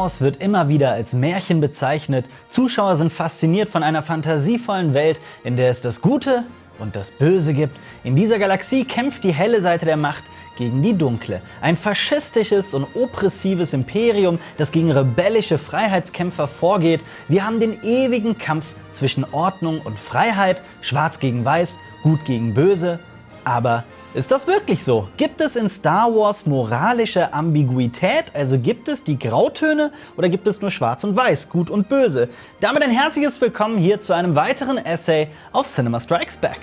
Wars wird immer wieder als Märchen bezeichnet. Zuschauer sind fasziniert von einer fantasievollen Welt, in der es das Gute und das Böse gibt. In dieser Galaxie kämpft die helle Seite der Macht gegen die dunkle. Ein faschistisches und oppressives Imperium, das gegen rebellische Freiheitskämpfer vorgeht. Wir haben den ewigen Kampf zwischen Ordnung und Freiheit, Schwarz gegen Weiß, Gut gegen Böse. Aber ist das wirklich so? Gibt es in Star Wars moralische Ambiguität? Also gibt es die Grautöne oder gibt es nur Schwarz und Weiß, Gut und Böse? Damit ein herzliches Willkommen hier zu einem weiteren Essay auf Cinema Strikes Back.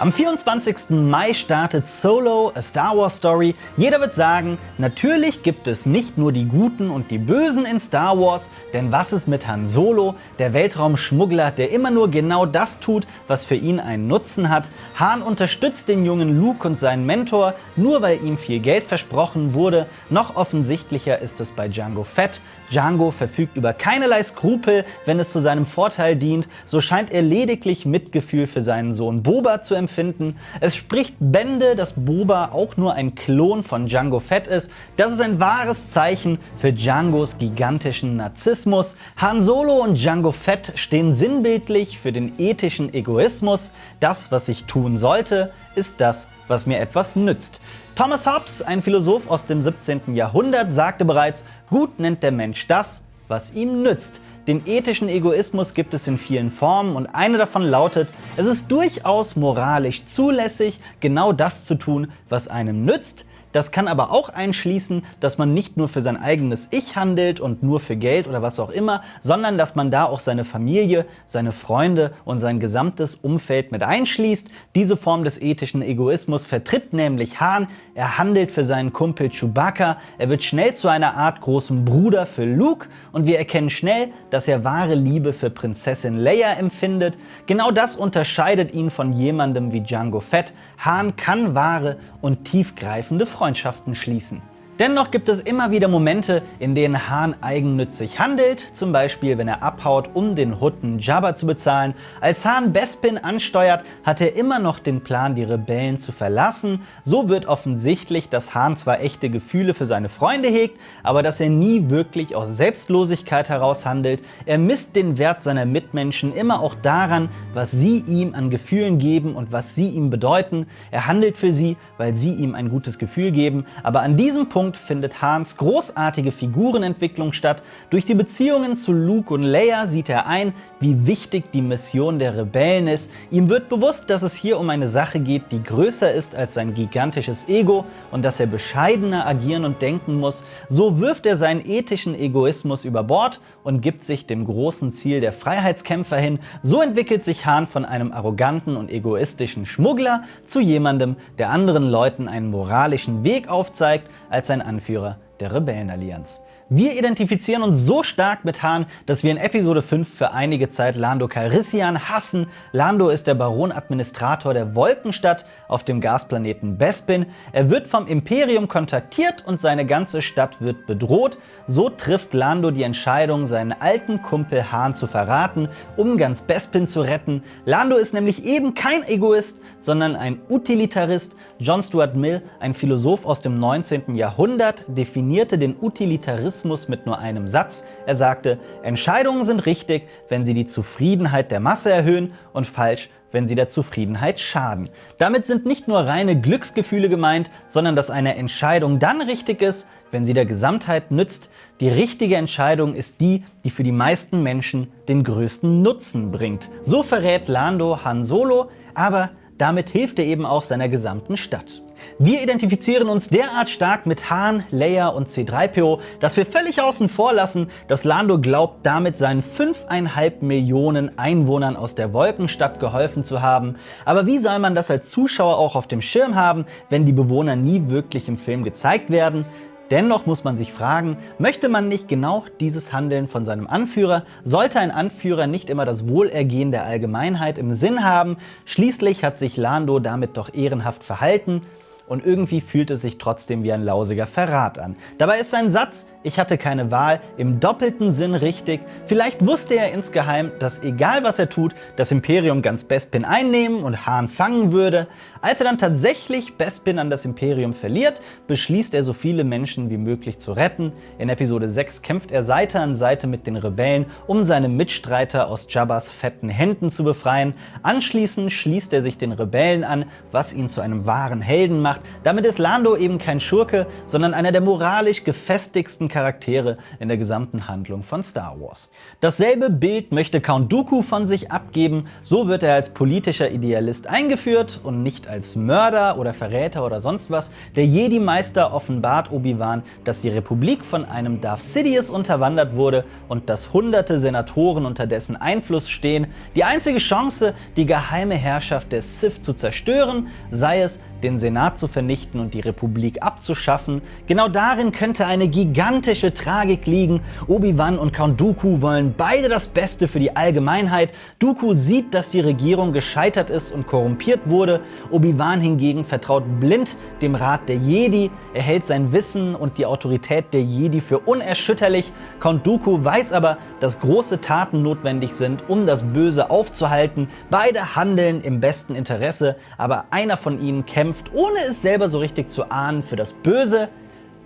Am 24. Mai startet Solo, A Star Wars Story. Jeder wird sagen, natürlich gibt es nicht nur die Guten und die Bösen in Star Wars, denn was ist mit Han Solo, der Weltraumschmuggler, der immer nur genau das tut, was für ihn einen Nutzen hat? Han unterstützt den jungen Luke und seinen Mentor, nur weil ihm viel Geld versprochen wurde. Noch offensichtlicher ist es bei Jango Fett. Jango verfügt über keinerlei Skrupel, wenn es zu seinem Vorteil dient. So scheint er lediglich Mitgefühl für seinen Sohn Boba zu empfinden. Es spricht Bände, dass Boba auch nur ein Klon von Jango Fett ist. Das ist ein wahres Zeichen für Jangos gigantischen Narzissmus. Han Solo und Jango Fett stehen sinnbildlich für den ethischen Egoismus. Das, was ich tun sollte, ist das, was mir etwas nützt. Thomas Hobbes, ein Philosoph aus dem 17. Jahrhundert, sagte bereits, gut nennt der Mensch das, was ihm nützt. Den ethischen Egoismus gibt es in vielen Formen und eine davon lautet, es ist durchaus moralisch zulässig, genau das zu tun, was einem nützt. Das kann aber auch einschließen, dass man nicht nur für sein eigenes Ich handelt und nur für Geld oder was auch immer, sondern dass man da auch seine Familie, seine Freunde und sein gesamtes Umfeld mit einschließt. Diese Form des ethischen Egoismus vertritt nämlich Han. Er handelt für seinen Kumpel Chewbacca, er wird schnell zu einer Art großem Bruder für Luke und wir erkennen schnell, dass er wahre Liebe für Prinzessin Leia empfindet. Genau das unterscheidet ihn von jemandem wie Jango Fett. Han kann wahre und tiefgreifende Freundschaften schließen. Dennoch gibt es immer wieder Momente, in denen Han eigennützig handelt, zum Beispiel wenn er abhaut, um den Hutten Jabba zu bezahlen. Als Han Bespin ansteuert, hat er immer noch den Plan, die Rebellen zu verlassen. So wird offensichtlich, dass Han zwar echte Gefühle für seine Freunde hegt, aber dass er nie wirklich aus Selbstlosigkeit heraus handelt. Er misst den Wert seiner Mitmenschen immer auch daran, was sie ihm an Gefühlen geben und was sie ihm bedeuten. Er handelt für sie, weil sie ihm ein gutes Gefühl geben, aber an diesem Punkt findet Hans großartige Figurenentwicklung statt. Durch die Beziehungen zu Luke und Leia sieht er ein, wie wichtig die Mission der Rebellen ist. Ihm wird bewusst, dass es hier um eine Sache geht, die größer ist als sein gigantisches Ego und dass er bescheidener agieren und denken muss. So wirft er seinen ethischen Egoismus über Bord und gibt sich dem großen Ziel der Freiheitskämpfer hin. So entwickelt sich Han von einem arroganten und egoistischen Schmuggler zu jemandem, der anderen Leuten einen moralischen Weg aufzeigt, als ein Anführer der Rebellenallianz. Wir identifizieren uns so stark mit Han, dass wir in Episode 5 für einige Zeit Lando Calrissian hassen. Lando ist der Baron-Administrator der Wolkenstadt auf dem Gasplaneten Bespin. Er wird vom Imperium kontaktiert und seine ganze Stadt wird bedroht. So trifft Lando die Entscheidung, seinen alten Kumpel Han zu verraten, um ganz Bespin zu retten. Lando ist nämlich eben kein Egoist, sondern ein Utilitarist. John Stuart Mill, ein Philosoph aus dem 19. Jahrhundert, definierte den Utilitarismus mit nur einem Satz. Er sagte, Entscheidungen sind richtig, wenn sie die Zufriedenheit der Masse erhöhen und falsch, wenn sie der Zufriedenheit schaden. Damit sind nicht nur reine Glücksgefühle gemeint, sondern dass eine Entscheidung dann richtig ist, wenn sie der Gesamtheit nützt. Die richtige Entscheidung ist die, die für die meisten Menschen den größten Nutzen bringt. So verrät Lando Han Solo, aber damit hilft er eben auch seiner gesamten Stadt. Wir identifizieren uns derart stark mit Han, Leia und C-3PO, dass wir völlig außen vor lassen, dass Lando glaubt, damit seinen 5,5 Millionen Einwohnern aus der Wolkenstadt geholfen zu haben. Aber wie soll man das als Zuschauer auch auf dem Schirm haben, wenn die Bewohner nie wirklich im Film gezeigt werden? Dennoch muss man sich fragen, möchte man nicht genau dieses Handeln von seinem Anführer? Sollte ein Anführer nicht immer das Wohlergehen der Allgemeinheit im Sinn haben? Schließlich hat sich Lando damit doch ehrenhaft verhalten. und irgendwie fühlt es sich trotzdem wie ein lausiger Verrat an. Dabei ist sein Satz, ich hatte keine Wahl, im doppelten Sinn richtig. Vielleicht wusste er insgeheim, dass egal was er tut, das Imperium ganz Bespin einnehmen und Han fangen würde. Als er dann tatsächlich Bespin an das Imperium verliert, beschließt er, so viele Menschen wie möglich zu retten. In Episode 6 kämpft er Seite an Seite mit den Rebellen, um seine Mitstreiter aus Jabbas fetten Händen zu befreien. Anschließend schließt er sich den Rebellen an, was ihn zu einem wahren Helden macht. Damit ist Lando eben kein Schurke, sondern einer der moralisch gefestigsten Charaktere in der gesamten Handlung von Star Wars. Dasselbe Bild möchte Count Dooku von sich abgeben. So wird er als politischer Idealist eingeführt und nicht als Mörder oder Verräter oder sonst was. Der Jedi-Meister offenbart Obi-Wan, dass die Republik von einem Darth Sidious unterwandert wurde und dass hunderte Senatoren unter dessen Einfluss stehen. Die einzige Chance, die geheime Herrschaft der Sith zu zerstören, sei es, den Senat zu vernichten und die Republik abzuschaffen. Genau darin könnte eine gigantische Tragik liegen. Obi-Wan und Count Dooku wollen beide das Beste für die Allgemeinheit. Dooku sieht, dass die Regierung gescheitert ist und korrumpiert wurde. Obi-Wan hingegen vertraut blind dem Rat der Jedi. Er hält sein Wissen und die Autorität der Jedi für unerschütterlich. Count Dooku weiß aber, dass große Taten notwendig sind, um das Böse aufzuhalten. Beide handeln im besten Interesse, aber einer von ihnen kämpft, ohne es selber so richtig zu ahnen, für das Böse.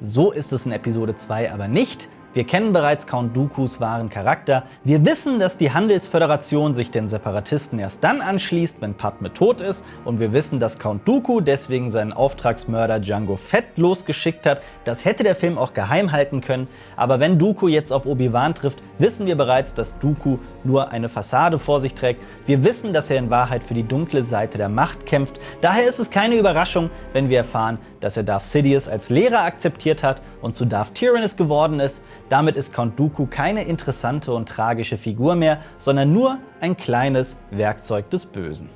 So ist es in Episode 2 aber nicht. Wir kennen bereits Count Dookus wahren Charakter. Wir wissen, dass die Handelsföderation sich den Separatisten erst dann anschließt, wenn Padme tot ist. Und wir wissen, dass Count Dooku deswegen seinen Auftragsmörder Jango Fett losgeschickt hat. Das hätte der Film auch geheim halten können. Aber wenn Dooku jetzt auf Obi-Wan trifft, wissen wir bereits, dass Dooku nur eine Fassade vor sich trägt. Wir wissen, dass er in Wahrheit für die dunkle Seite der Macht kämpft. Daher ist es keine Überraschung, wenn wir erfahren, dass er Darth Sidious als Lehrer akzeptiert hat und zu Darth Tyrannus geworden ist. Damit ist Count Dooku keine interessante und tragische Figur mehr, sondern nur ein kleines Werkzeug des Bösen.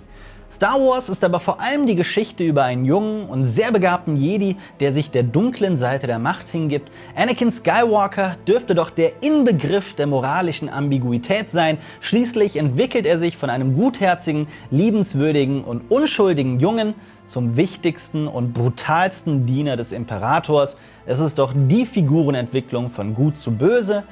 Star Wars ist aber vor allem die Geschichte über einen jungen und sehr begabten Jedi, der sich der dunklen Seite der Macht hingibt. Anakin Skywalker dürfte doch der Inbegriff der moralischen Ambiguität sein. Schließlich entwickelt er sich von einem gutherzigen, liebenswürdigen und unschuldigen Jungen zum wichtigsten und brutalsten Diener des Imperators. Es ist doch die Figurenentwicklung von Gut zu Böse.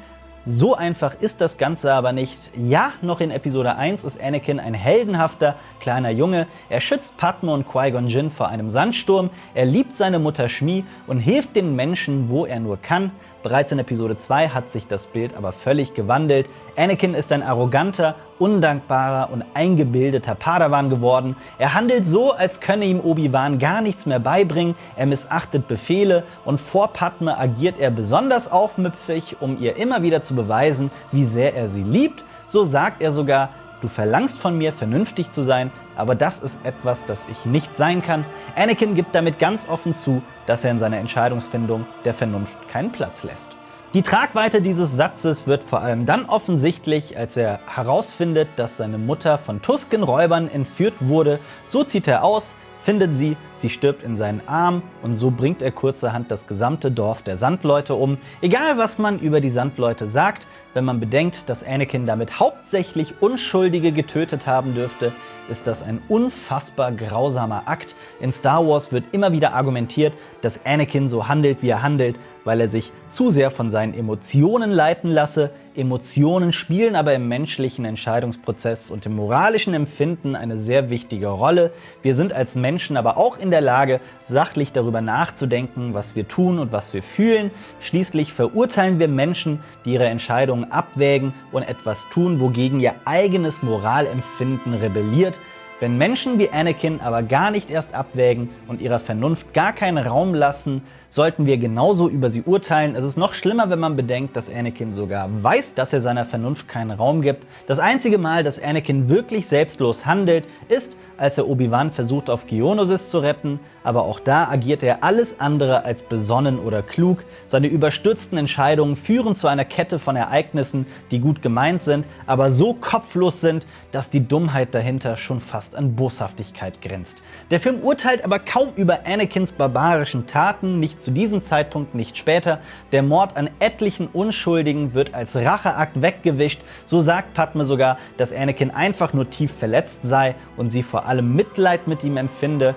So einfach ist das Ganze aber nicht. Ja, noch in Episode 1 ist Anakin ein heldenhafter kleiner Junge. Er schützt Padme und Qui-Gon Jinn vor einem Sandsturm. Er liebt seine Mutter Shmi und hilft den Menschen, wo er nur kann. Bereits in Episode 2 hat sich das Bild aber völlig gewandelt. Anakin ist ein arroganter, undankbarer und eingebildeter Padawan geworden. Er handelt so, als könne ihm Obi-Wan gar nichts mehr beibringen. Er missachtet Befehle und vor Padme agiert er besonders aufmüpfig, um ihr immer wieder zu beweisen, wie sehr er sie liebt. So sagt er sogar: Du verlangst von mir, vernünftig zu sein, aber das ist etwas, das ich nicht sein kann. Anakin gibt damit ganz offen zu, dass er in seiner Entscheidungsfindung der Vernunft keinen Platz lässt. Die Tragweite dieses Satzes wird vor allem dann offensichtlich, als er herausfindet, dass seine Mutter von Tusken-Räubern entführt wurde. So zieht er aus, findet sie, sie stirbt in seinen Armen und so bringt er kurzerhand das gesamte Dorf der Sandleute um. Egal, was man über die Sandleute sagt, wenn man bedenkt, dass Anakin damit hauptsächlich Unschuldige getötet haben dürfte, ist das ein unfassbar grausamer Akt. In Star Wars wird immer wieder argumentiert, dass Anakin so handelt, wie er handelt, weil er sich zu sehr von seinen Emotionen leiten lasse. Emotionen spielen aber im menschlichen Entscheidungsprozess und im moralischen Empfinden eine sehr wichtige Rolle. Wir sind als Menschen aber auch in der Lage, sachlich darüber nachzudenken, was wir tun und was wir fühlen. Schließlich verurteilen wir Menschen, die ihre Entscheidungen abwägen und etwas tun, wogegen ihr eigenes Moralempfinden rebelliert. Wenn Menschen wie Anakin aber gar nicht erst abwägen und ihrer Vernunft gar keinen Raum lassen, sollten wir genauso über sie urteilen. Es ist noch schlimmer, wenn man bedenkt, dass Anakin sogar weiß, dass er seiner Vernunft keinen Raum gibt. Das einzige Mal, dass Anakin wirklich selbstlos handelt, ist, als er Obi-Wan versucht, auf Geonosis zu retten. Aber auch da agiert er alles andere als besonnen oder klug. Seine überstürzten Entscheidungen führen zu einer Kette von Ereignissen, die gut gemeint sind, aber so kopflos sind, dass die Dummheit dahinter schon fast an Boshaftigkeit grenzt. Der Film urteilt aber kaum über Anakins barbarischen Taten, nicht zu diesem Zeitpunkt, nicht später. Der Mord an etlichen Unschuldigen wird als Racheakt weggewischt. So sagt Padme sogar, dass Anakin einfach nur tief verletzt sei und sie vor allem Mitleid mit ihm empfinde.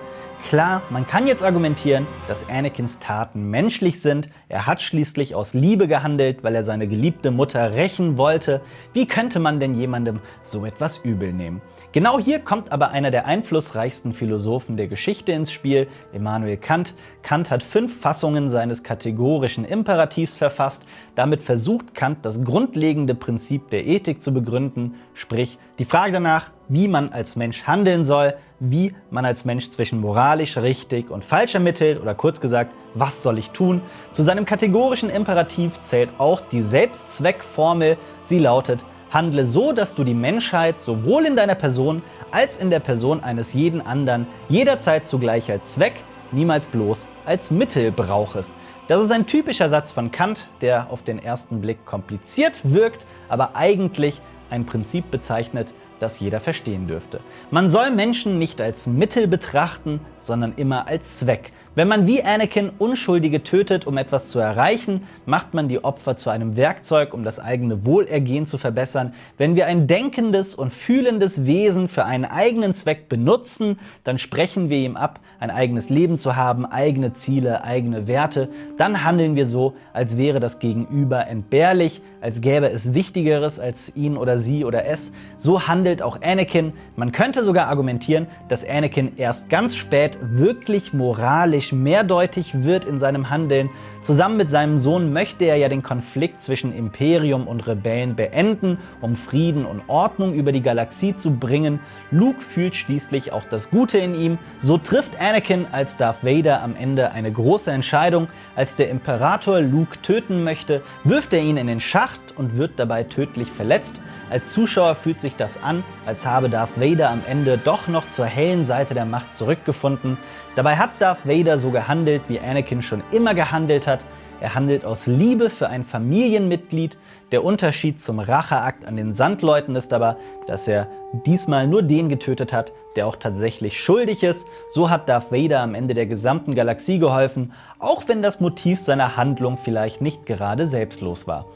Klar, man kann jetzt argumentieren, dass Anakins Taten menschlich sind. Er hat schließlich aus Liebe gehandelt, weil er seine geliebte Mutter rächen wollte. Wie könnte man denn jemandem so etwas übel nehmen? Genau hier kommt aber einer der einflussreichsten Philosophen der Geschichte ins Spiel, Immanuel Kant. Kant hat 5 Fassungen seines kategorischen Imperativs verfasst. Damit versucht Kant, das grundlegende Prinzip der Ethik zu begründen, sprich die Frage danach, wie man als Mensch handeln soll, wie man als Mensch zwischen moralisch richtig und falsch ermittelt oder kurz gesagt, was soll ich tun? Zu seinem kategorischen Imperativ zählt auch die Selbstzweckformel. Sie lautet: Handle so, dass du die Menschheit sowohl in deiner Person als in der Person eines jeden anderen jederzeit zugleich als Zweck, niemals bloß als Mittel brauchest. Das ist ein typischer Satz von Kant, der auf den ersten Blick kompliziert wirkt, aber eigentlich ein Prinzip bezeichnet, das jeder verstehen dürfte. Man soll Menschen nicht als Mittel betrachten, sondern immer als Zweck. Wenn man wie Anakin Unschuldige tötet, um etwas zu erreichen, macht man die Opfer zu einem Werkzeug, um das eigene Wohlergehen zu verbessern. Wenn wir ein denkendes und fühlendes Wesen für einen eigenen Zweck benutzen, dann sprechen wir ihm ab, ein eigenes Leben zu haben, eigene Ziele, eigene Werte. Dann handeln wir so, als wäre das Gegenüber entbehrlich, als gäbe es Wichtigeres als ihn oder sie oder es. So handelt auch Anakin. Man könnte sogar argumentieren, dass Anakin erst ganz spät wirklich moralisch mehrdeutig wird in seinem Handeln. Zusammen mit seinem Sohn möchte er ja den Konflikt zwischen Imperium und Rebellen beenden, um Frieden und Ordnung über die Galaxie zu bringen. Luke fühlt schließlich auch das Gute in ihm. So trifft Anakin als Darth Vader am Ende eine große Entscheidung. Als der Imperator Luke töten möchte, wirft er ihn in den Schacht und wird dabei tödlich verletzt. Als Zuschauer fühlt sich das an, als habe Darth Vader am Ende doch noch zur hellen Seite der Macht zurückgefunden. Dabei hat Darth Vader so gehandelt, wie Anakin schon immer gehandelt hat. Er handelt aus Liebe für ein Familienmitglied. Der Unterschied zum Racheakt an den Sandleuten ist aber, dass er diesmal nur den getötet hat, der auch tatsächlich schuldig ist. So hat Darth Vader am Ende der gesamten Galaxie geholfen, auch wenn das Motiv seiner Handlung vielleicht nicht gerade selbstlos war.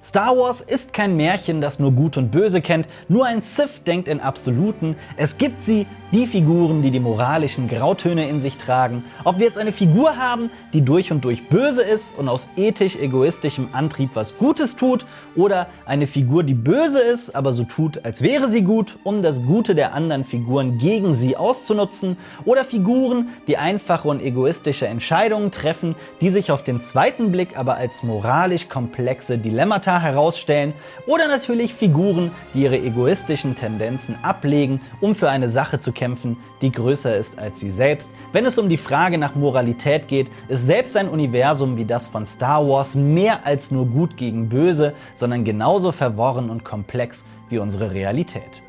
Star Wars ist kein Märchen, das nur Gut und Böse kennt, nur ein Sith denkt in Absoluten. Es gibt sie, die Figuren, die die moralischen Grautöne in sich tragen. Ob wir jetzt eine Figur haben, die durch und durch böse ist und aus ethisch-egoistischem Antrieb was Gutes tut, oder eine Figur, die böse ist, aber so tut, als wäre sie gut, um das Gute der anderen Figuren gegen sie auszunutzen, oder Figuren, die einfache und egoistische Entscheidungen treffen, die sich auf den zweiten Blick aber als moralisch komplexe Dilemmata herausstellen, oder natürlich Figuren, die ihre egoistischen Tendenzen ablegen, um für eine Sache zu kämpfen, die größer ist als sie selbst. Wenn es um die Frage nach Moralität geht, ist selbst ein Universum wie das von Star Wars mehr als nur gut gegen böse, sondern genauso verworren und komplex wie unsere Realität.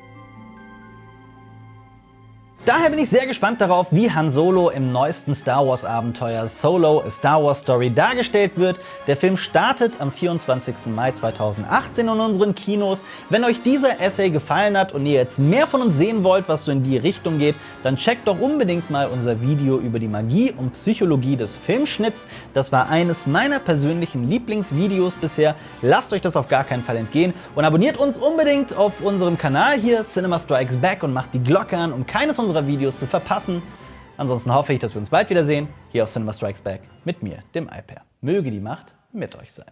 Daher bin ich sehr gespannt darauf, wie Han Solo im neuesten Star Wars Abenteuer Solo: A Star Wars Story dargestellt wird. Der Film startet am 24. Mai 2018 in unseren Kinos. Wenn euch dieser Essay gefallen hat und ihr jetzt mehr von uns sehen wollt, was so in die Richtung geht, dann checkt doch unbedingt mal unser Video über die Magie und Psychologie des Filmschnitts. Das war eines meiner persönlichen Lieblingsvideos bisher. Lasst euch das auf gar keinen Fall entgehen und abonniert uns unbedingt auf unserem Kanal hier, Cinema Strikes Back, und macht die Glocke an, um keines unserer Videos zu verpassen. Ansonsten hoffe ich, dass wir uns bald wiedersehen, hier auf Cinema Strikes Back mit mir, dem Alper. Möge die Macht mit euch sein.